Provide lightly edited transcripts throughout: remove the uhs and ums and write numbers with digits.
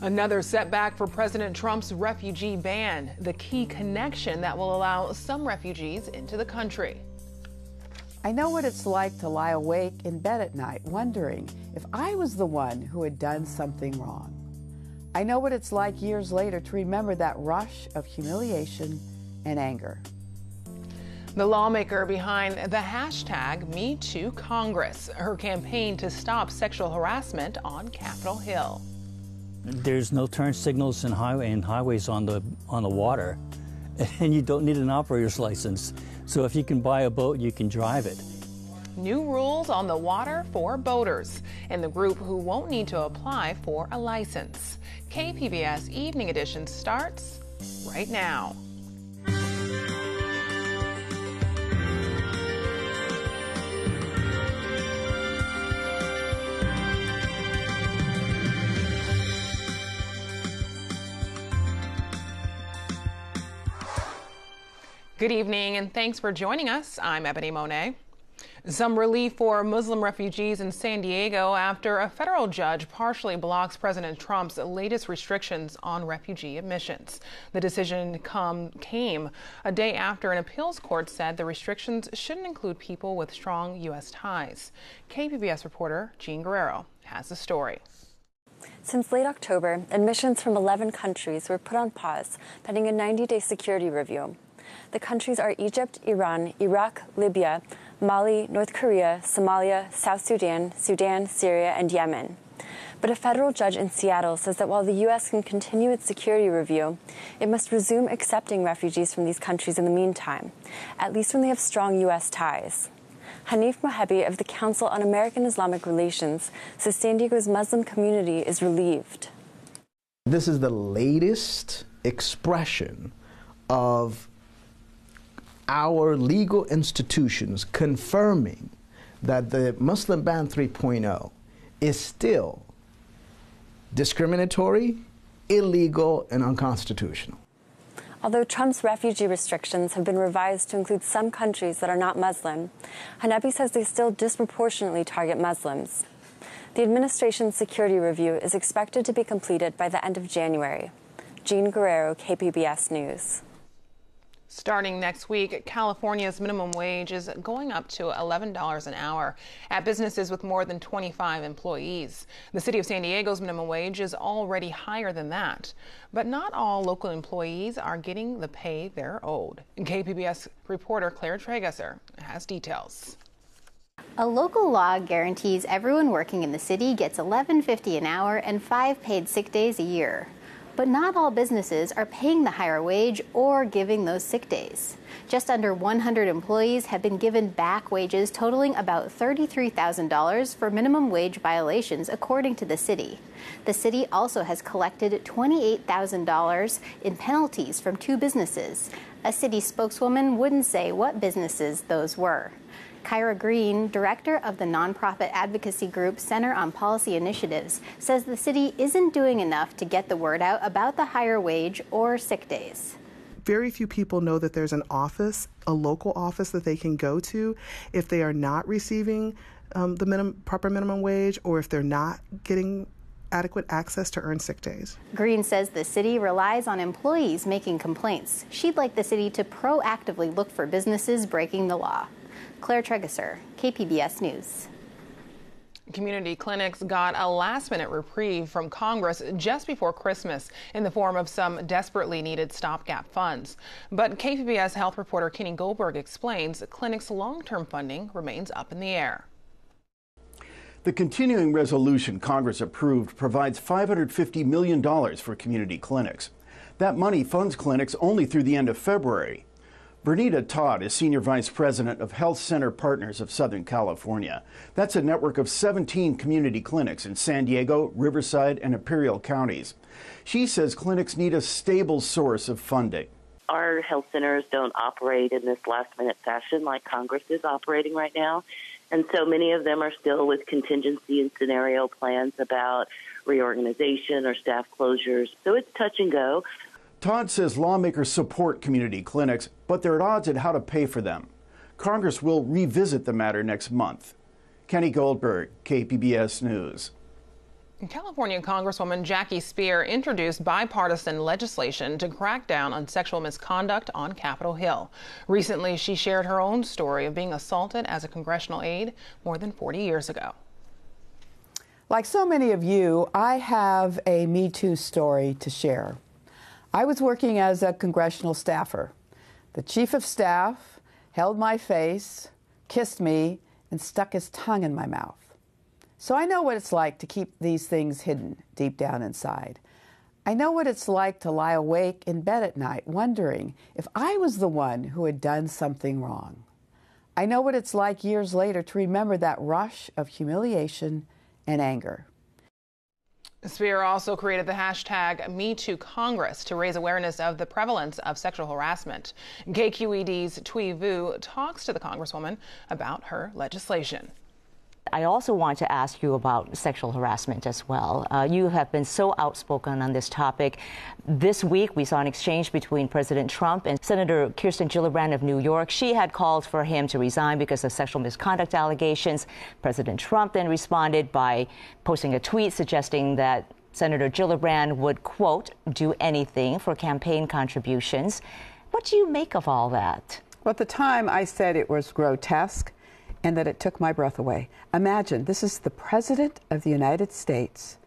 Another setback for President Trump's refugee ban, the key connection that will allow some refugees into the country. I know what it's like to lie awake in bed at night wondering if I was the one who had done something wrong. I know what it's like years later to remember that rush of humiliation and anger. The lawmaker behind the hashtag #MeTooCongress, her campaign to stop sexual harassment on Capitol Hill. There's no turn signals in highways on the water, and you don't need an operator's license. So if you can buy a boat, you can drive it. New rules on the water for boaters and the group who won't need to apply for a license. KPBS Evening Edition starts right now. Good evening and thanks for joining us. I'm Ebony Monet. Some relief for Muslim refugees in San Diego after a federal judge partially blocks President Trump's latest restrictions on refugee admissions. The decision came a day after an appeals court said the restrictions shouldn't include people with strong U.S. ties. KPBS reporter Jean Guerrero has the story. Since late October, admissions from 11 countries were put on pause pending a 90-day security review. The countries are Egypt, Iran, Iraq, Libya, Mali, North Korea, Somalia, South Sudan, Syria, and Yemen. But a federal judge in Seattle says that while the U.S. can continue its security review, it must resume accepting refugees from these countries in the meantime, at least when they have strong U.S. ties. Hanif Mohebi of the Council on American Islamic Relations says San Diego's Muslim community is relieved. This is the latest expression of our legal institutions confirming that the Muslim Ban 3.0 is still discriminatory, illegal, and unconstitutional. Although Trump's refugee restrictions have been revised to include some countries that are not Muslim, Hanabi says they still disproportionately target Muslims. The administration's security review is expected to be completed by the end of January. Jean Guerrero, KPBS News. Starting next week, California's minimum wage is going up to $11 an hour at businesses with more than 25 employees. The city of San Diego's minimum wage is already higher than that. But not all local employees are getting the pay they're owed. KPBS reporter Claire Tragesser has details. A local law guarantees everyone working in the city gets $11.50 an hour and 5 paid sick days a year. But not all businesses are paying the higher wage or giving those sick days. Just under 100 employees have been given back wages totaling about $33,000 for minimum wage violations, according to the city. The city also has collected $28,000 in penalties from 2 businesses. A city spokeswoman wouldn't say what businesses those were. Kyra Green, director of the nonprofit advocacy group Center on Policy Initiatives, says the city isn't doing enough to get the word out about the higher wage or sick days. Very few people know that there's an office, a local office that they can go to if they are not receiving the proper minimum wage or if they're not getting adequate access to earn sick days. Green says the city relies on employees making complaints. She'd like the city to proactively look for businesses breaking the law. Claire Tragesser, KPBS News. Community clinics got a last-minute reprieve from Congress just before Christmas in the form of some desperately needed stopgap funds. But KPBS health reporter Kenny Goldberg explains the clinic's long-term funding remains up in the air. The continuing resolution Congress approved provides $550 million for community clinics. That money funds clinics only through the end of February. Bernita Todd is Senior Vice President of Health Center Partners of Southern California. That's a network of 17 community clinics in San Diego, Riverside, and Imperial counties. She says clinics need a stable source of funding. Our health centers don't operate in this last-minute fashion like Congress is operating right now. And so many of them are still with contingency and scenario plans about reorganization or staff closures. So it's touch and go. Todd says lawmakers support community clinics, but they're at odds at how to pay for them. Congress will revisit the matter next month. Kenny Goldberg, KPBS News. California Congresswoman Jackie Speier introduced bipartisan legislation to crack down on sexual misconduct on Capitol Hill. Recently, she shared her own story of being assaulted as a congressional aide more than 40 years ago. Like so many of you, I have a Me Too story to share. I was working as a congressional staffer. The chief of staff held my face, kissed me, and stuck his tongue in my mouth. So I know what it's like to keep these things hidden deep down inside. I know what it's like to lie awake in bed at night wondering if I was the one who had done something wrong. I know what it's like years later to remember that rush of humiliation and anger. Speier also created the hashtag #MeTooCongress to raise awareness of the prevalence of sexual harassment. KQED's Thuy Vu talks to the Congresswoman about her legislation. I also want to ask you about sexual harassment as well. You have been so outspoken on this topic. This week, we saw an exchange between President Trump and Senator Kirsten Gillibrand of New York. She had called for him to resign because of sexual misconduct allegations. President Trump then responded by posting a tweet suggesting that Senator Gillibrand would, quote, do anything for campaign contributions. What do you make of all that? Well, at the time, I said it was grotesque and that it took my breath away. Imagine, this is the President of the United States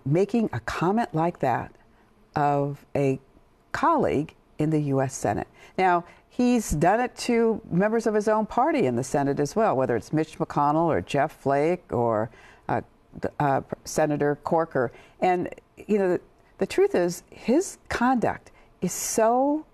making a comment like that of a colleague in the U.S. Senate. Now, he's done it to members of his own party in the Senate as well, whether it's Mitch McConnell or Jeff Flake or Senator Corker. And, you know, the truth is his conduct is so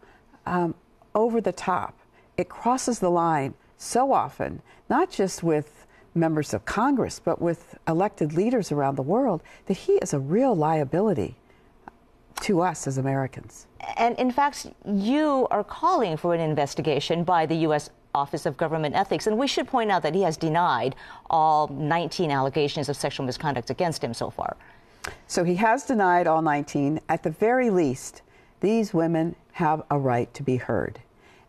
over the top. It crosses the line so often, not just with members of Congress, but with elected leaders around the world, that he is a real liability to us as Americans. And in fact, you are calling for an investigation by the U.S. Office of Government Ethics. And we should point out that he has denied all 19 allegations of sexual misconduct against him so far. So he has denied all 19. At the very least, these women have a right to be heard.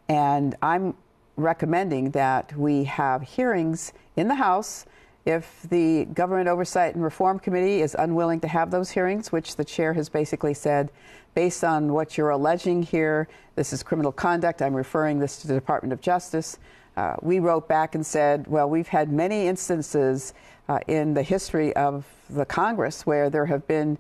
And I'm recommending that we have hearings in the House. If the Government Oversight and Reform Committee is unwilling to have those hearings, which the chair has basically said, based on what you're alleging here, this is criminal conduct, I'm referring this to the Department of Justice. We wrote back and said, well, we've had many instances in the history of the Congress where there have been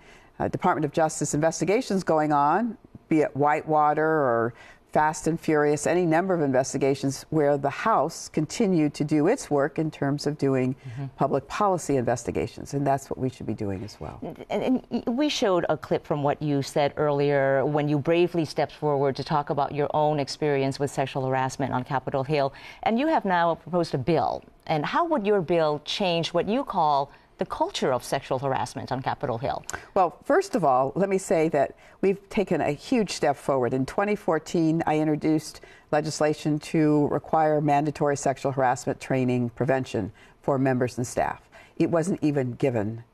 Department of Justice investigations going on, be it Whitewater or Fast and Furious, any number of investigations where the House continued to do its work in terms of doing public policy investigations, and that's what we should be doing as well. And we showed a clip from what you said earlier when you bravely stepped forward to talk about your own experience with sexual harassment on Capitol Hill, and you have now proposed a bill. And how would your bill change what you call the culture of sexual harassment on Capitol Hill? Well, first of all, let me say that we've taken a huge step forward. In 2014, I introduced legislation to require mandatory sexual harassment training prevention for members and staff. It wasn't even given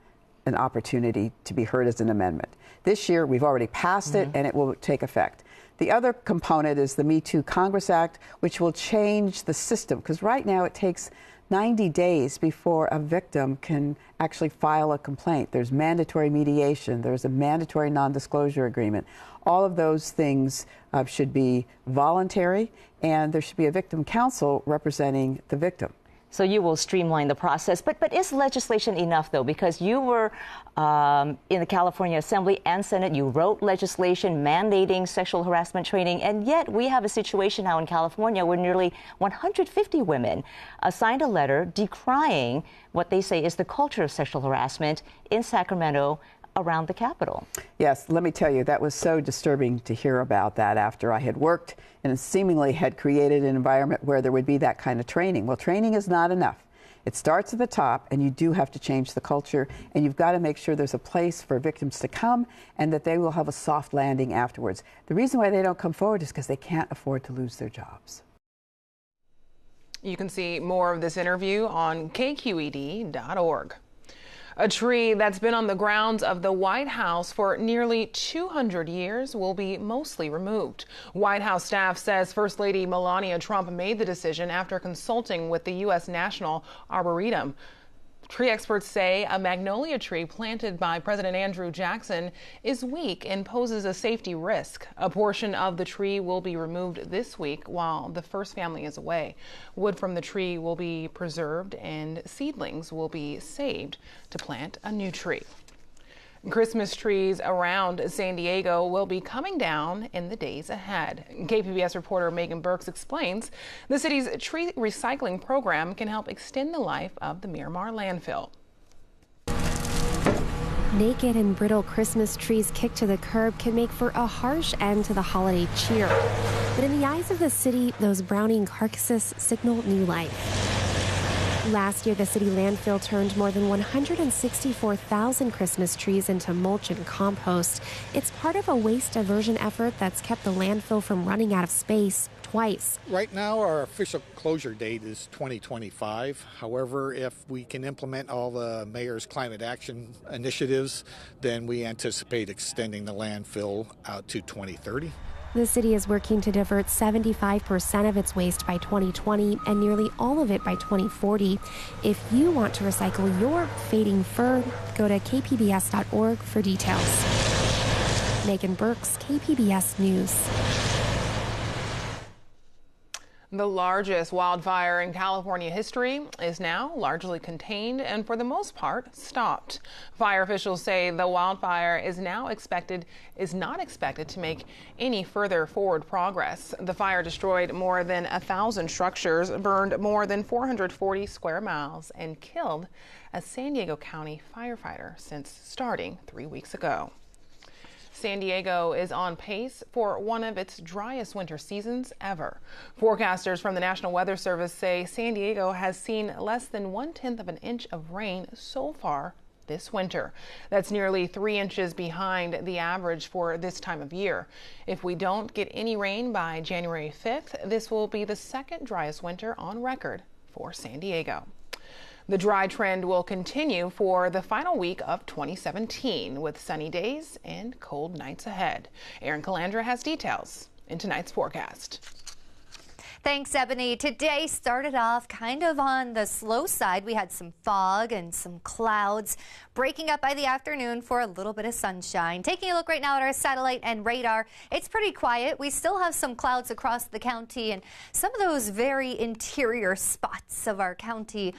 an opportunity to be heard as an amendment. This year, we've already passed it, and it will take effect. The other component is the Me Too Congress Act, which will change the system, because right now it takes 90 days before a victim can actually file a complaint. There's mandatory mediation. There's a mandatory non-disclosure agreement. All of those things should be voluntary, and there should be a victim counsel representing the victim. So you will streamline the process. But is legislation enough, though? Because you were in the California Assembly and Senate. You wrote legislation mandating sexual harassment training. And yet we have a situation now in California where nearly 150 women signed a letter decrying what they say is the culture of sexual harassment in Sacramento around the Capitol. Yes, let me tell you, that was so disturbing to hear about that after I had worked and seemingly had created an environment where there would be that kind of training. Well, training is not enough. It starts at the top, and you do have to change the culture, and you've got to make sure there's a place for victims to come and that they will have a soft landing afterwards. The reason why they don't come forward is because they can't afford to lose their jobs. You can see more of this interview on kqed.org. A tree that's been on the grounds of the White House for nearly 200 years will be mostly removed. White House staff says First Lady Melania Trump made the decision after consulting with the U.S. National Arboretum. Tree experts say a magnolia tree planted by President Andrew Jackson is weak and poses a safety risk. A portion of the tree will be removed this week while the first family is away. Wood from the tree will be preserved and seedlings will be saved to plant a new tree. Christmas trees around San Diego will be coming down in the days ahead. KPBS reporter Megan Burks explains the city's tree recycling program can help extend the life of the Miramar landfill. Naked and brittle Christmas trees kicked to the curb can make for a harsh end to the holiday cheer. But in the eyes of the city, those browning carcasses signal new life. Last year, the city landfill turned more than 164,000 Christmas trees into mulch and compost. It's part of a waste diversion effort that's kept the landfill from running out of space twice. Right now, our official closure date is 2025. However, if we can implement all the mayor's climate action initiatives, then we anticipate extending the landfill out to 2030. The city is working to divert 75% of its waste by 2020 and nearly all of it by 2040. If you want to recycle your fading fur, go to kpbs.org for details. Megan Burks, KPBS News. The largest wildfire in California history is now largely contained and for the most part stopped. Fire officials say the wildfire is not expected to make any further forward progress. The fire destroyed more than 1,000 structures, burned more than 440 square miles, and killed a San Diego County firefighter since starting 3 weeks ago. San Diego is on pace for one of its driest winter seasons ever. Forecasters from the National Weather Service say San Diego has seen less than 1/10 of an inch of rain so far this winter. That's nearly 3 inches behind the average for this time of year. If we don't get any rain by January 5th, this will be the second driest winter on record for San Diego. The dry trend will continue for the final week of 2017 with sunny days and cold nights ahead. Erin Calandra has details in tonight's forecast. Thanks, Ebony. Today started off kind of on the slow side. We had some fog and some clouds breaking up by the afternoon for a little bit of sunshine. Taking a look right now at our satellite and radar, it's pretty quiet. We still have some clouds across the county, and some of those very interior spots of our county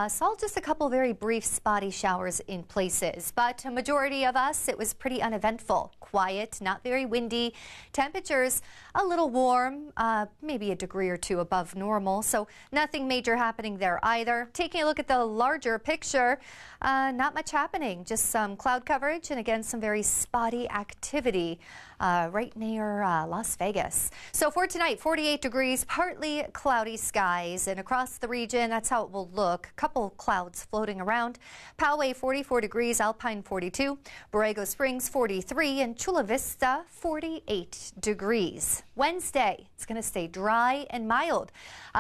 saw just a couple very brief spotty showers in places. But a majority of us, it was pretty uneventful. Quiet, not very windy. Temperatures a little warm, maybe a degree or two above normal, so nothing major happening there either. Taking a look at the larger picture, not much happening, just some cloud coverage and again some very spotty activity right near Las Vegas. So for tonight, 48 degrees, partly cloudy skies, and across the region that's how it will look. Couple clouds floating around. Poway 44 degrees, Alpine 42, Borrego Springs 43, and Chula Vista 48 degrees. Wednesday, it's going to stay dry and mild.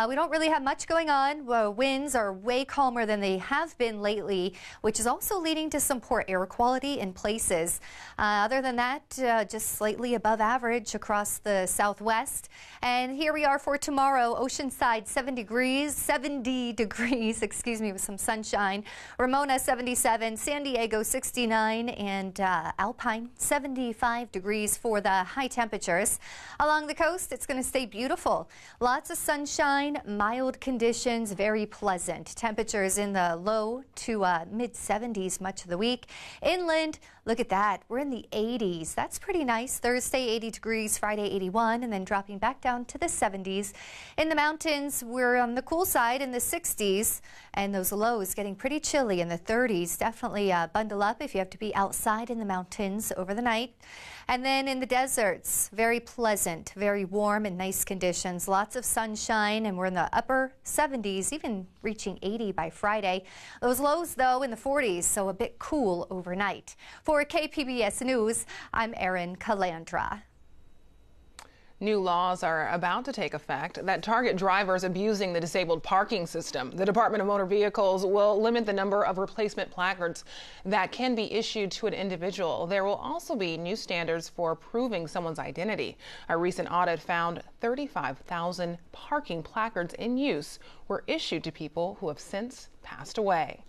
We don't really have much going on. Winds are way calmer than they have been lately, which is also leading to some poor air quality in places. Other than that, just slightly above average across the southwest. And here we are for tomorrow. Oceanside 70 degrees, excuse me, with some sunshine. Ramona 77, San Diego 69, and Alpine 75 degrees for the high temperatures. Along the coast, it's going to stay beautiful. Lots of sunshine, mild conditions, very pleasant. Temperatures in the low to mid 70s much of the week. Inland, look at that. We're in the 80s. That's pretty nice. Thursday, 80 degrees, Friday, 81, and then dropping back down to the 70s. In the mountains, we're on the cool side in the 60s, and those lows getting pretty chilly in the 30s. Definitely bundle up if you have to be outside in the mountains over the night. And then in the deserts, very pleasant, very warm and nice conditions. Lots of sunshine, and we're in the upper 70s, even reaching 80 by Friday. Those lows, though, in the 40s, so a bit cool overnight. For KPBS News, I'm Erin Calandra. New laws are about to take effect that target drivers abusing the disabled parking system. The Department of Motor Vehicles will limit the number of replacement placards that can be issued to an individual. There will also be new standards for proving someone's identity. A recent audit found 35,000 parking placards in use were issued to people who have since passed away.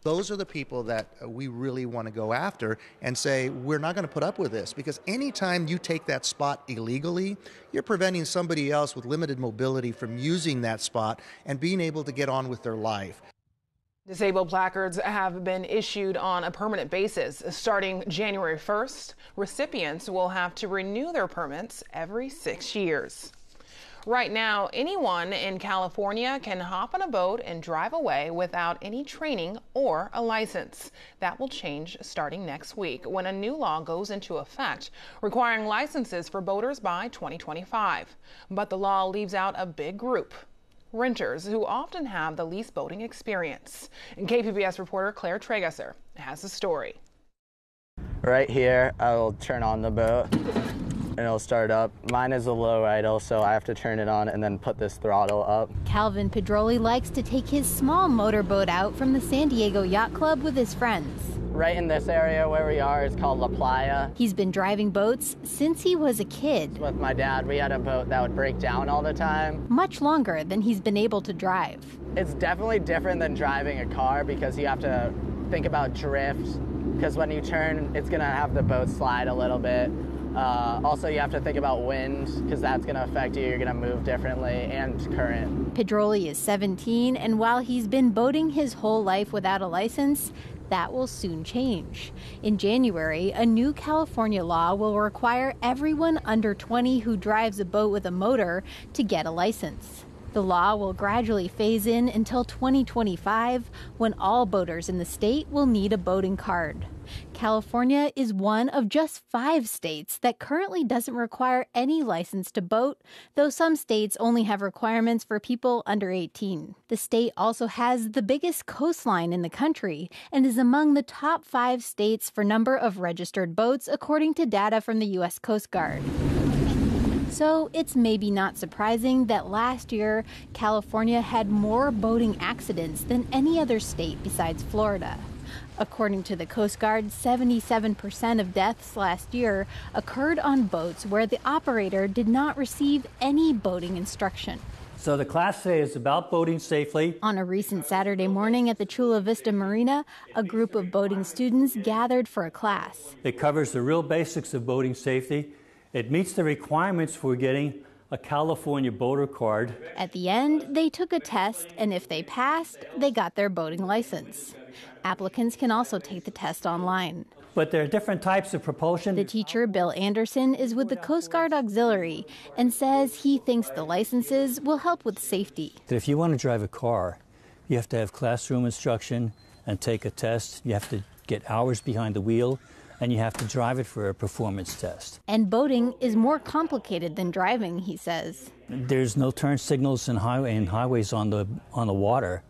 Those are the people that we really want to go after and say, we're not going to put up with this, because anytime you take that spot illegally, you're preventing somebody else with limited mobility from using that spot and being able to get on with their life. Disabled placards have been issued on a permanent basis. Starting January 1st, recipients will have to renew their permits every 6 years. Right now, anyone in California can hop on a boat and drive away without any training or a license. That will change starting next week when a new law goes into effect, requiring licenses for boaters by 2025. But the law leaves out a big group: renters, who often have the least boating experience. And KPBS reporter Claire Tragesser has the story. Right here, I will turn on the boat and it'll start up. Mine is a low idle, so I have to turn it on and then put this throttle up. Calvin Pedroli likes to take his small motorboat out from the San Diego Yacht Club with his friends. Right in this area where we are is called La Playa. He's been driving boats since he was a kid. With my dad, we had a boat that would break down all the time. Much longer than he's been able to drive. It's definitely different than driving a car because you have to think about drift, because when you turn, it's gonna have the boat slide a little bit. Also, you have to think about wind, because that's going to affect you. You're going to move differently, and current. Pedroli is 17, and while he's been boating his whole life without a license, that will soon change. In January, a new California law will require everyone under 20 who drives a boat with a motor to get a license. The law will gradually phase in until 2025, when all boaters in the state will need a boating card. California is one of just 5 states that currently doesn't require any license to boat, though some states only have requirements for people under 18. The state also has the biggest coastline in the country and is among the top 5 states for number of registered boats, according to data from the U.S. Coast Guard. So it's maybe not surprising that last year, California had more boating accidents than any other state besides Florida. According to the Coast Guard, 77% of deaths last year occurred on boats where the operator did not receive any boating instruction. So the Class A is about boating safely. On a recent Saturday morning at the Chula Vista Marina, a group of boating students gathered for a class. It covers the real basics of boating safety. It meets the requirements for getting a California boater card. At the end, they took a test, and if they passed, they got their boating license. Applicants can also take the test online. But there are different types of propulsion. The teacher, Bill Anderson, is with the Coast Guard Auxiliary and says he thinks the licenses will help with safety. If you want to drive a car, you have to have classroom instruction and take a test. You have to get hours behind the wheel, and you have to drive it for a performance test. And boating is more complicated than driving, he says. There's no turn signals in highways on the water,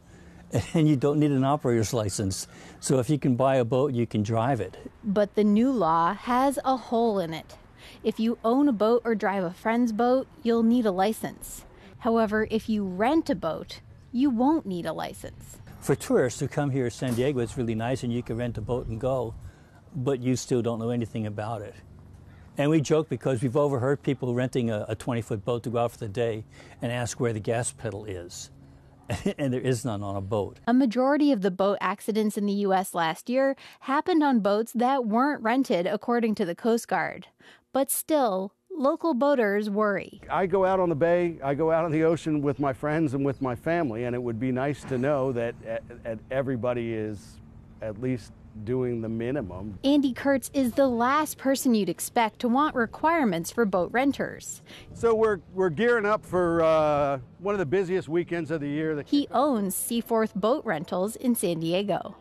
and you don't need an operator's license. So if you can buy a boat, you can drive it. But the new law has a hole in it. If you own a boat or drive a friend's boat, you'll need a license. However, if you rent a boat, you won't need a license. For tourists who come here to San Diego, it's really nice, and you can rent a boat and go, but you still don't know anything about it. And we joke because we've overheard people renting a 20-foot boat to go out for the day and ask where the gas pedal is. And there is none on a boat. A majority of the boat accidents in the U.S. last year happened on boats that weren't rented, according to the Coast Guard. But still, local boaters worry. I go out on the bay, I go out on the ocean with my friends and with my family, and it would be nice to know that everybody is at least doing the minimum. Andy Kurtz is the last person you'd expect to want requirements for boat renters. So we're gearing up for one of the busiest weekends of the year. He owns Seaforth Boat Rentals in San Diego.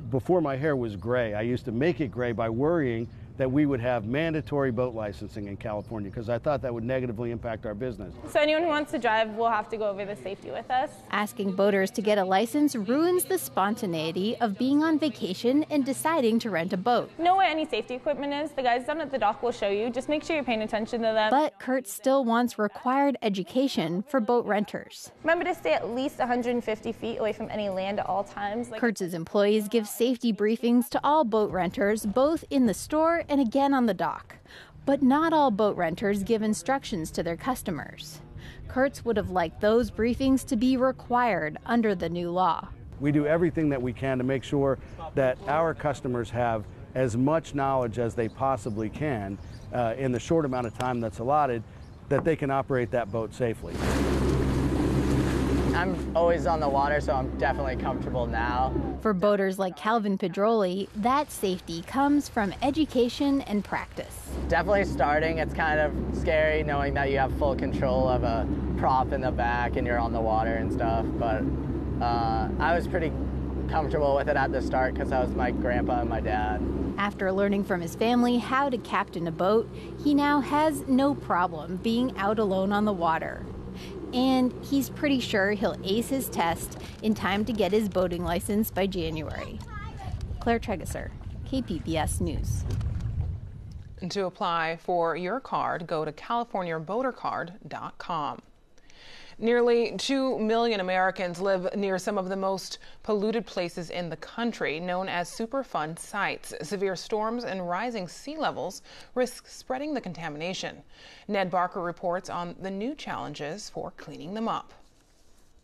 Before my hair was gray, I used to make it gray by worrying that we would have mandatory boat licensing in California, because I thought that would negatively impact our business. So anyone who wants to drive will have to go over the safety with us. Asking boaters to get a license ruins the spontaneity of being on vacation and deciding to rent a boat. Know what any safety equipment is. The guys down at the dock will show you. Just make sure you're paying attention to them. But Kurt still wants required education for boat renters. Remember to stay at least 150 feet away from any land at all times. Kurtz's employees give safety briefings to all boat renters, both in the store and again on the dock. But not all boat renters give instructions to their customers. Kurtz would have liked those briefings to be required under the new law. We do everything that we can to make sure that our customers have as much knowledge as they possibly can in the short amount of time that's allotted, that they can operate that boat safely. I'm always on the water, so I'm definitely comfortable now. For boaters like Calvin Pedroli, that safety comes from education and practice. Definitely starting, it's kind of scary knowing that you have full control of a prop in the back and you're on the water and stuff, but I was pretty comfortable with it at the start because that was my grandpa and my dad. After learning from his family how to captain a boat, he now has no problem being out alone on the water. And he's pretty sure he'll ace his test in time to get his boating license by January. Claire Tregesser, KPBS News. And to apply for your card, go to californiavotercard.com. Nearly 2 million Americans live near some of the most polluted places in the country, known as Superfund Sites. Severe storms and rising sea levels risk spreading the contamination. Ned Barker reports on the new challenges for cleaning them up.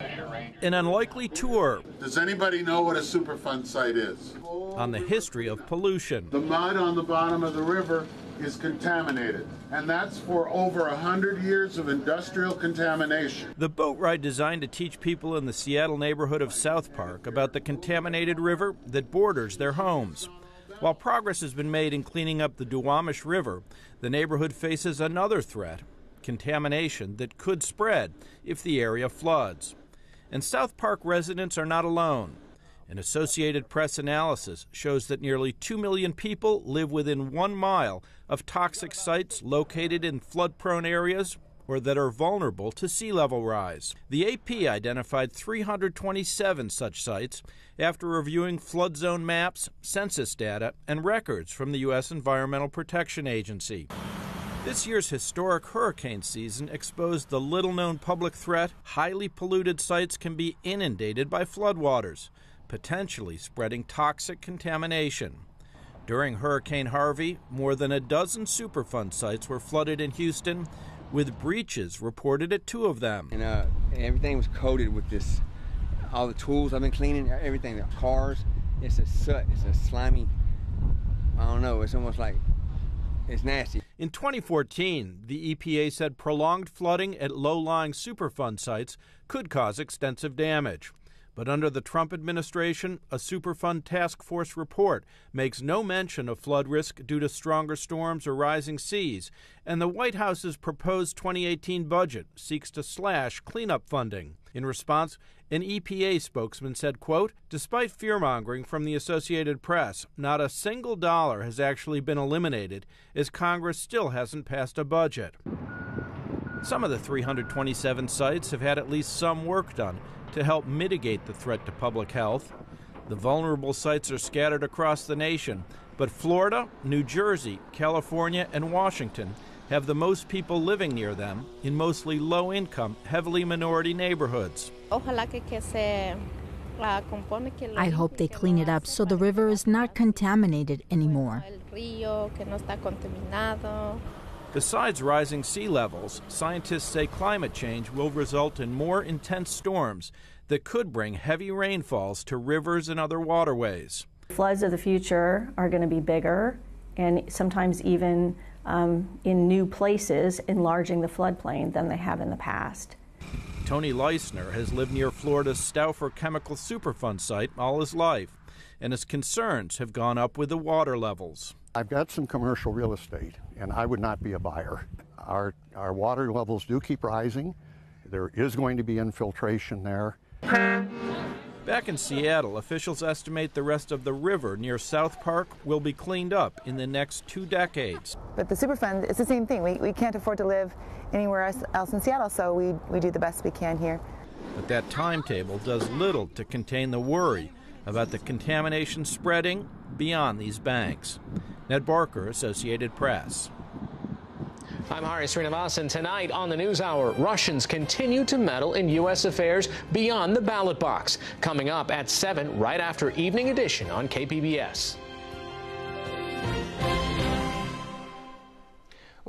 An unlikely tour. Does anybody know what a Superfund site is? On the history of pollution. The mud on the bottom of the river is contaminated, and that's for over 100 years of industrial contamination. The boat ride designed to teach people in the Seattle neighborhood of South Park about the contaminated river that borders their homes. While progress has been made in cleaning up the Duwamish River, the neighborhood faces another threat, contamination that could spread if the area floods. And South Park residents are not alone. An Associated Press analysis shows that nearly 2 million people live within 1 mile of toxic sites located in flood-prone areas or that are vulnerable to sea level rise. The AP identified 327 such sites after reviewing flood zone maps, census data, and records from the U.S. Environmental Protection Agency. This year's historic hurricane season exposed the little-known public threat. Highly polluted sites can be inundated by floodwaters, potentially spreading toxic contamination. During Hurricane Harvey, more than a dozen Superfund sites were flooded in Houston, with breaches reported at 2 of them. And everything was coated with this, all the tools I've been cleaning, everything, the cars, it's a soot, it's a slimy, I don't know, it's almost like, it's nasty. In 2014, the EPA said prolonged flooding at low-lying Superfund sites could cause extensive damage. But under the Trump administration, a Superfund task force report makes no mention of flood risk due to stronger storms or rising seas, and the White House's proposed 2018 budget seeks to slash cleanup funding. In response, an EPA spokesman said, quote, "Despite fear-mongering from the Associated Press, not a single dollar has actually been eliminated, as Congress still hasn't passed a budget." Some of the 327 sites have had at least some work done to help mitigate the threat to public health. The vulnerable sites are scattered across the nation, but Florida, New Jersey, California, and Washington have the most people living near them in mostly low-income, heavily minority neighborhoods. I hope they clean it up so the river is not contaminated anymore. Besides rising sea levels, scientists say climate change will result in more intense storms that could bring heavy rainfalls to rivers and other waterways. Floods of the future are going to be bigger and sometimes even in new places, enlarging the floodplain than they have in the past. Tony Leisner has lived near Florida's Stauffer Chemical Superfund site all his life, and his concerns have gone up with the water levels. I've got some commercial real estate, and I would not be a buyer. Our water levels do keep rising. There is going to be infiltration there. Back in Seattle, officials estimate the rest of the river near South Park will be cleaned up in the next 2 decades. But the Superfund, it's the same thing. We can't afford to live anywhere else in Seattle, so we do the best we can here. But that timetable does little to contain the worry about the contamination spreading beyond these banks. Ned Barker, Associated Press. I'm Hari Srinivasan. Tonight on the NewsHour, Russians continue to meddle in U.S. affairs beyond the ballot box. Coming up at 7, right after Evening Edition on KPBS.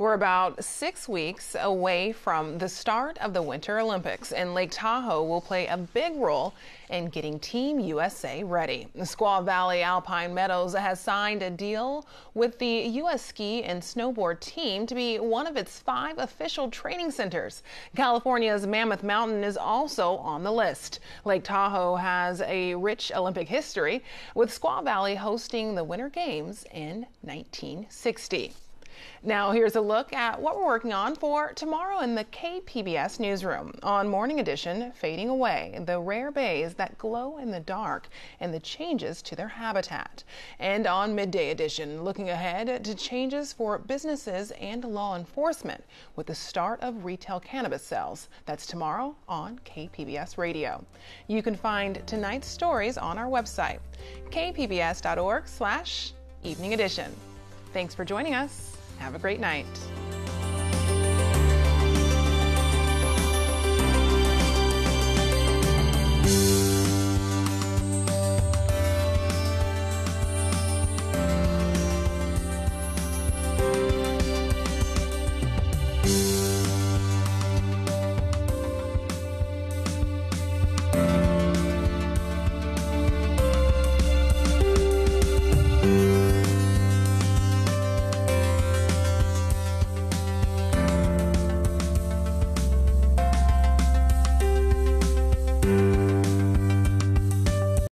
We're about 6 weeks away from the start of the Winter Olympics, and Lake Tahoe will play a big role in getting Team USA ready. The Squaw Valley Alpine Meadows has signed a deal with the U.S. ski and snowboard team to be one of its 5 official training centers. California's Mammoth Mountain is also on the list. Lake Tahoe has a rich Olympic history, with Squaw Valley hosting the Winter Games in 1960. Now here's a look at what we're working on for tomorrow in the KPBS newsroom. On Morning Edition, fading away, the rare bays that glow in the dark and the changes to their habitat. And on Midday Edition, looking ahead to changes for businesses and law enforcement with the start of retail cannabis sales. That's tomorrow on KPBS Radio. You can find tonight's stories on our website, kpbs.org/evening edition. Thanks for joining us. Have a great night.